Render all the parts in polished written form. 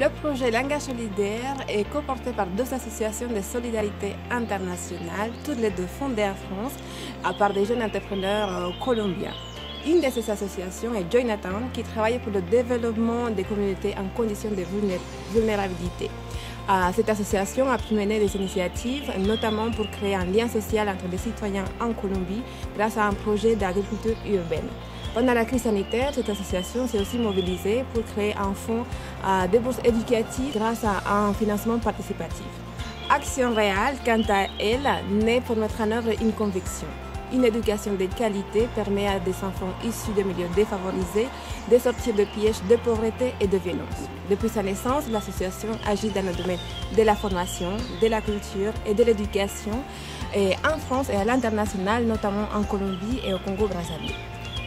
Le projet Langage solidaire est coporté par deux associations de solidarité internationale, toutes les deux fondées en France par des jeunes entrepreneurs colombiens. Une de ces associations est Joinatown, qui travaille pour le développement des communautés en conditions de vulnérabilité. Cette association a pu mener des initiatives, notamment pour créer un lien social entre les citoyens en Colombie grâce à un projet d'agriculture urbaine. Pendant la crise sanitaire, cette association s'est aussi mobilisée pour créer un fonds de bourses éducatives grâce à un financement participatif. Action Réelle, quant à elle, naît pour mettre en œuvre une conviction. Une éducation de qualité permet à des enfants issus de milieux défavorisés de sortir de pièges de pauvreté et de violence. Depuis sa naissance, l'association agit dans le domaine de la formation, de la culture et de l'éducation en France et à l'international, notamment en Colombie et au Congo-Brazzaville.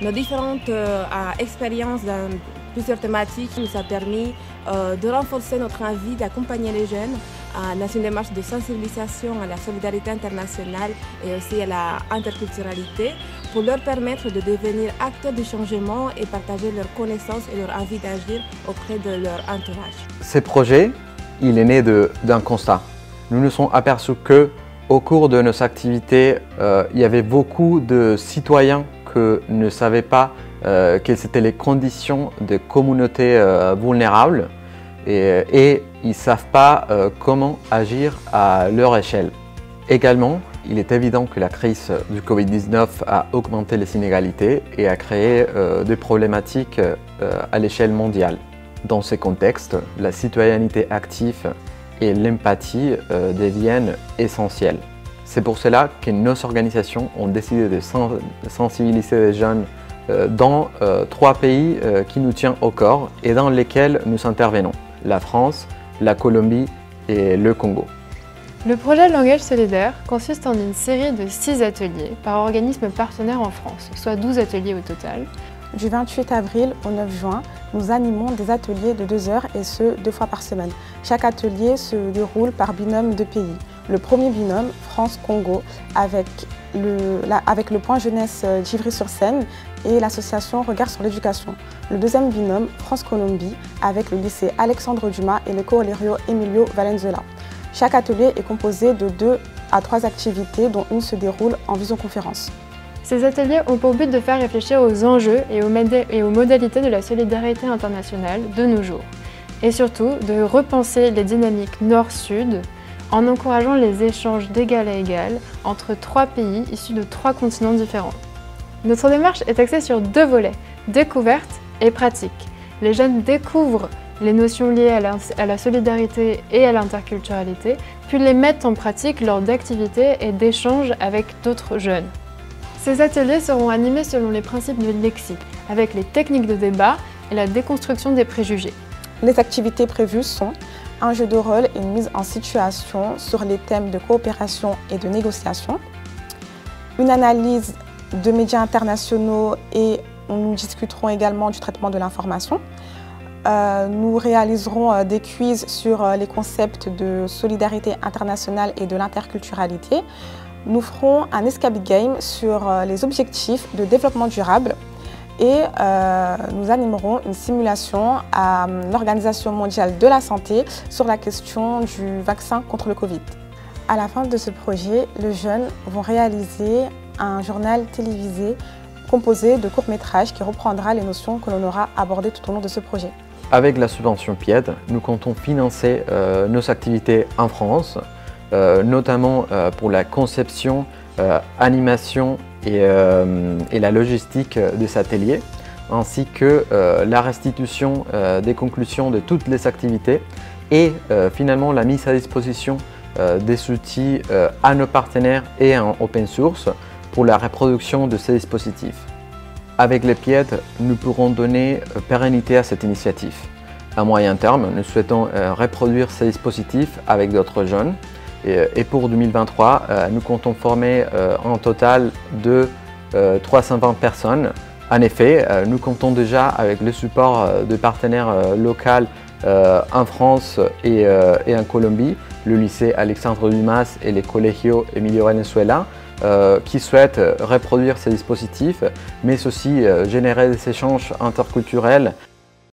Nos différentes expériences dans plusieurs thématiques nous ont permis de renforcer notre envie d'accompagner les jeunes dans une démarche de sensibilisation à la solidarité internationale et aussi à la interculturalité pour leur permettre de devenir acteurs du changement et partager leurs connaissances et leur envie d'agir auprès de leur entourage. Ce projet, il est né d'un constat. Nous nous sommes aperçus qu'au cours de nos activités, il y avait beaucoup de citoyens qui ne savaient pas quelles étaient les conditions des communautés vulnérables et ils ne savent pas comment agir à leur échelle. Également, il est évident que la crise du Covid-19 a augmenté les inégalités et a créé des problématiques à l'échelle mondiale. Dans ce contexte, la citoyenneté active et l'empathie deviennent essentielles. C'est pour cela que nos organisations ont décidé de sensibiliser les jeunes dans 3 pays qui nous tiennent au corps et dans lesquels nous intervenons: la France, la Colombie et le Congo. Le projet Langage solidaire consiste en une série de 6 ateliers par organismes partenaires en France, soit 12 ateliers au total. Du 28 avril au 9 juin, nous animons des ateliers de 2 heures et ce, 2 fois par semaine. Chaque atelier se déroule par binôme de pays. Le premier binôme, France-Congo, avec le point jeunesse d'Ivry-sur-Seine et l'association Regard sur l'éducation. Le deuxième binôme, France-Colombie, avec le lycée Alexandre Dumas et le Colegio Emilio Valenzuela. Chaque atelier est composé de 2 à 3 activités, dont une se déroule en visioconférence. Ces ateliers ont pour but de faire réfléchir aux enjeux et aux modalités de la solidarité internationale de nos jours. Et surtout, de repenser les dynamiques nord-sud en encourageant les échanges d'égal à égal entre 3 pays issus de 3 continents différents. Notre démarche est axée sur 2 volets, découverte et pratique. Les jeunes découvrent les notions liées à la solidarité et à l'interculturalité, puis les mettent en pratique lors d'activités et d'échanges avec d'autres jeunes. Ces ateliers seront animés selon les principes de Lexi, avec les techniques de débat et la déconstruction des préjugés. Les activités prévues sont un jeu de rôle et une mise en situation sur les thèmes de coopération et de négociation, une analyse de médias internationaux et nous discuterons également du traitement de l'information. Nous réaliserons des quiz sur les concepts de solidarité internationale et de l'interculturalité. Nous ferons un escape game sur les objectifs de développement durable et nous animerons une simulation à l'Organisation mondiale de la santé sur la question du vaccin contre le Covid. À la fin de ce projet, les jeunes vont réaliser un journal télévisé composé de courts-métrages qui reprendra les notions que l'on aura abordées tout au long de ce projet. Avec la subvention PIED, nous comptons financer nos activités en France, notamment pour la conception, animation et la logistique des ateliers, ainsi que la restitution des conclusions de toutes les activités et finalement la mise à disposition des outils à nos partenaires et en open source pour la reproduction de ces dispositifs. Avec les PIED, nous pourrons donner pérennité à cette initiative. À moyen terme, nous souhaitons reproduire ces dispositifs avec d'autres jeunes. Et pour 2023, nous comptons former un total de 320 personnes. En effet, nous comptons déjà avec le support de partenaires locaux en France et en Colombie, le lycée Alexandre Dumas et le Colegio Emilio Valenzuela, qui souhaitent reproduire ces dispositifs, mais aussi générer des échanges interculturels